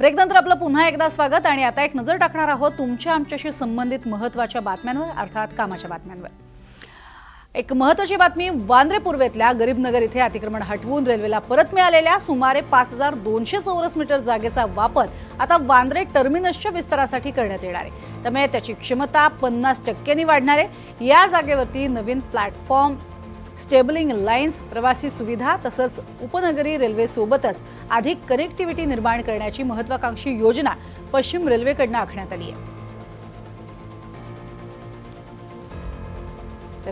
ब्रेकनंतर आपलं पुन्हा एकदा स्वागत आणि आता एक नजर टाकणार आहोत तुमच्या आमच्याशी संबंधित महत्त्वाच्या बातम्यांवर अर्थात कामाच्या बातम्यांवर। एक महत्त्वाची बातमी वांद्रे पूर्वेतल्या गरीबनगर इथे अतिक्रमण हटवून रेल्वेला परत मिळालेल्या सुमारे 5200 चौरस मीटर जागेचा वापर आता वांद्रे टर्मिनसच्या विस्तारासाठी करण्यात येणार आहे। त्यामुळे त्याची क्षमता 50% वाढणार आहे। या जागेवरती नवीन प्लॅटफॉर्म, स्टेबलिंग लाईन्स, प्रवासी सुविधा तसंच उपनगरी रेल्वे सोबतच अधिक कनेक्टिव्हिटी निर्माण करण्याची महत्त्वाकांक्षी योजना पश्चिम रेल्वेकडून आखण्यात आली आहे।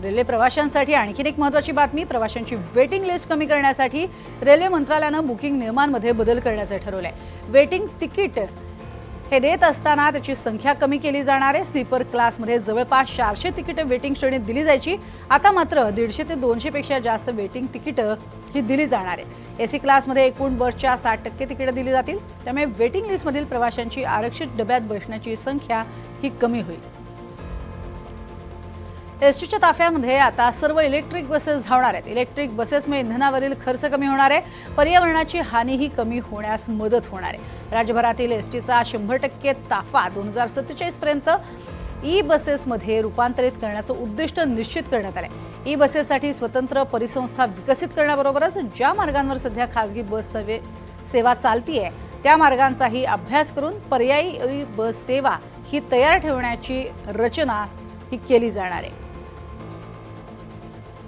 रेल्वे प्रवाशांसाठी आणखी एक महत्त्वाची बातमी, प्रवाशांची वेटिंग लिस्ट कमी करण्यासाठी रेल्वे मंत्रालयाने बुकिंग नियमांमध्ये बदल करण्याचे ठरवले। वेटिंग तिकीट हे देत असताना त्याची संख्या कमी केली जाणार आहे। स्लीपर क्लासमध्ये जवळपास 400 तिकीटे वेटिंग श्रेणीत दिली जायची, आता मात्र 150 ते 200 पेक्षा जास्त वेटिंग तिकीटं ही दिली जाणार आहेत। एसी क्लासमध्ये एकूण बसच्या 60% तिकीटं दिली जातील, त्यामुळे वेटिंग लिस्टमधील प्रवाशांची आरक्षित डब्यात बसण्याची संख्या ही कमी होईल। एसटीच्या ताफ्यामध्ये आता सर्व इलेक्ट्रिक बसेस धावणार आहेत। इलेक्ट्रिक बसेसमुळे इंधनावरील खर्च कमी होणार आहे, पर्यावरणाची हानीही कमी होण्यास मदत होणार आहे। राज्यभरातील एसटीचा 100% ताफा 2047 पर्यंत ई बसेसमध्ये रूपांतरित करण्याचं उद्दिष्ट निश्चित करण्यात आले। ई बसेससाठी स्वतंत्र परिसंस्था विकसित करण्याबरोबरच ज्या मार्गांवर सध्या खासगी बस सेवा चालतीये त्या मार्गांचाही अभ्यास करून पर्यायी बस सेवा ही तयार ठेवण्याची रचना ही केली जाणार आहे।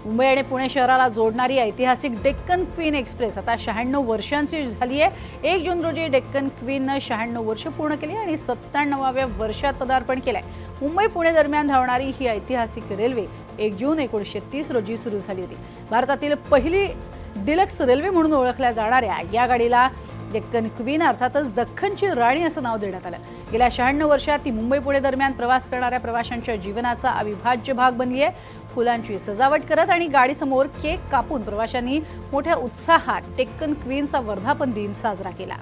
मुंबई आणि पुणे शहराला जोडणारी ऐतिहासिक डेक्कन क्वीन एक्सप्रेस आता 96 वर्षांची झाली आहे। 1 जून रोजी डेक्कन क्वीनने 96 वर्ष पूर्ण केली आणि 97व्या वर्षात पदार्पण केलंय। मुंबई पुणे दरम्यान धावणारी ही ऐतिहासिक रेल्वे 1 जून 1930 रोजी सुरू झाली होती। भारतातील पहिली डिलक्स रेल्वे म्हणून ओळखल्या जाणाऱ्या या गाडीला डेक्कन क्वीन अर्थातच दख्खनची राणी असं नाव देण्यात आलं। गेल्या 96 वर्षात ती मुंबई पुणे दरम्यान प्रवास करणाऱ्या प्रवाशांच्या जीवनाचा अविभाज्य भाग बनली आहे। फुलांची सजावट करत आणि गाडीसमोर केक कापून प्रवाशांनी मोठ्या उत्साहात डेक्कन क्वीनचा वर्धापन दिन साजरा केला।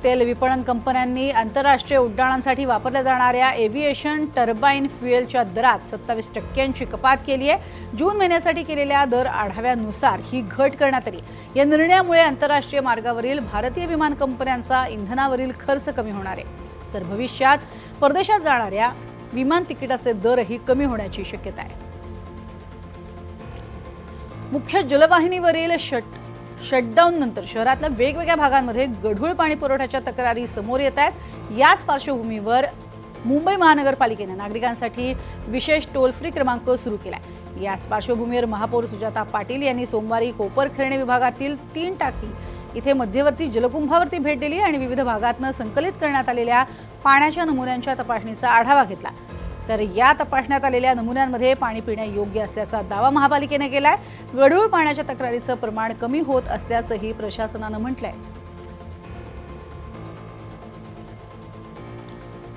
तेल विपणन कंपन्यांनी आंतरराष्ट्रीय उड्डाणांसाठी वापरल्या जाणाऱ्या एव्हिएशन टर्बाइन फ्युएलच्या दरात 27% कपात केली आहे। जून महिन्यासाठी केलेल्या दर आढाव्यानुसार ही घट करण्यात आली। या निर्णयामुळे आंतरराष्ट्रीय मार्गावरील भारतीय विमान कंपन्यांचा इंधनावरील खर्च कमी होणार आहे, तर भविष्यात परदेशात जाणाऱ्या विमान तिकिटाचे दरही कमी होण्याची शक्यता आहे। मुख्य जलवाहिनीवरील शटडाऊन नंतर शहरातल्या वेगवेगळ्या भागांमध्ये गढूळ पाणी पुरवठ्याच्या तक्रारी समोर येत आहेत। याच पार्श्वभूमीवर मुंबई महानगरपालिकेने नागरिकांसाठी विशेष टोल फ्री क्रमांक सुरू केलाय। याच पार्श्वभूमीवर महापौर सुजाता पाटील यांनी सोमवारी कोपरखैरणे विभागातील 3 टाकी इथे मध्यवर्ती जलकुंभावरती भेट दिली आणि विविध भागातून संकलित करण्यात आलेल्या पाण्याच्या नमुन्यांच्या तपासणीचा आढावा घेतला। तर या तपासण्यात आलेल्या नमुन्यांमध्ये पाणी पिण्यायोग्य असल्याचा दावा महापालिकेने केलाय। गढूळ पाण्याच्या तक्रारीचं प्रमाण कमी होत असल्याचंही प्रशासनानं म्हटलंय।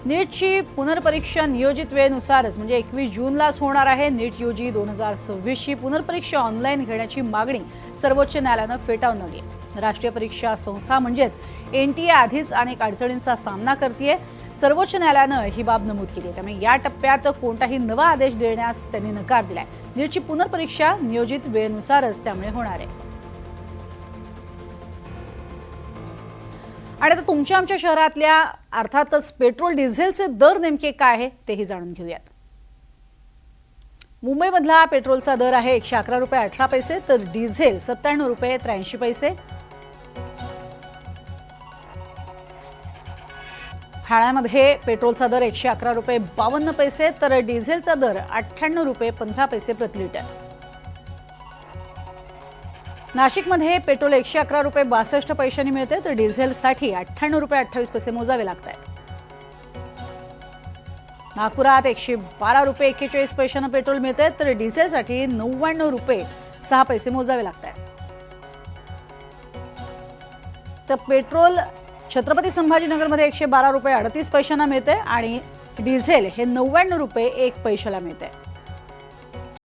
नीटची पुनर्परीक्षा नियोजित वेळेनुसारच म्हणजे 21 जूनलाच होणार आहे। नीट यूजी 2026ची पुनर्परीक्षा ऑनलाईन घेण्याची मागणी सर्वोच्च न्यायालयानं फेटाळून लावली आहे। राष्ट्रीय परीक्षा संस्था म्हणजेच एनटीए आधीच अनेक अडचणींचा सामना करतेय। सर्वोच्च न्यायालयानं ही बाब नमूद केली आहे, त्यामुळे या टप्प्यात कोणताही नवा आदेश देण्यास त्यांनी नकार दिलाय। नीटची पुनर्परीक्षा नियोजित वेळेनुसारच त्यामुळे होणार आहे। आणि आता तुमच्या आमच्या शहरातल्या अर्थातच पेट्रोल डिझेलचे दर नेमके काय आहे तेही जाणून घेऊयात। मुंबईमधला पेट्रोलचा दर आहे 111 रुपये 18 पैसे, तर डिझेल 97 रुपये 83 पैसे। ठाण्यामध्ये पेट्रोलचा दर 111 रुपये 52 पैसे, तर डिझेलचा दर 98 रुपये 15 पैसे प्रति लिटर। नाशिकमध्ये पेट्रोल 111 रुपये 62 पैशांनी मिळते, तर डिझेलसाठी 98 रुपये 28 पैसे मोजावे लागतात। नागपुरात 112 रुपये 41 पैशांना पेट्रोल मिळते, तर डिझेलसाठी 99 रुपये 6 पैसे मोजावे लागतात। तर पेट्रोल छत्रपती संभाजीनगरमध्ये 112 रुपये 38 पैशांना मिळते आणि डिझेल हे 99 रुपये 1 पैशाला मिळते।